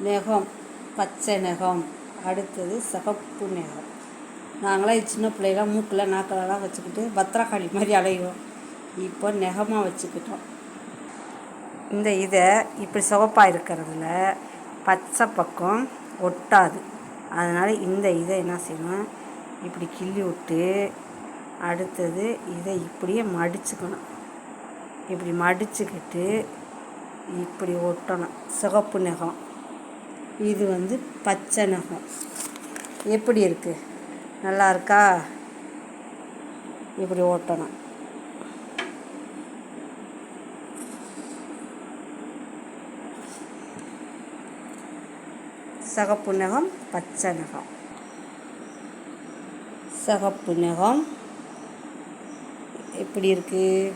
நகம் பச்சை நகம், அடுத்தது சிகப்பு நகம். நாங்களாம் சின்ன பிள்ளைலாம் மூக்கில் நாக்கிலலாம் வச்சுக்கிட்டு பத்திரக்காளி மாதிரி அலைவோம். இப்போ நகமாக வச்சுக்கிட்டோம். இந்த இதை இப்படி சிவப்பாக இருக்கிறதுல பச்சை பக்கம் ஒட்டாது. அதனால் இந்த இதை என்ன செய்யணும், இப்படி கிள்ளி விட்டு அடுத்தது இதை இப்படியே மடிச்சுக்கணும். இப்படி மடிச்சுக்கிட்டு இப்படி ஒட்டணும். சிகப்பு நகம், இது பச்சை நகம். எப்படி இருக்குது, நல்லா இருக்கா? இப்படி ஓட்டணும். சிகப்பு நகம், பச்சை நகம். சிகப்பு நகம் எப்படி இருக்குது?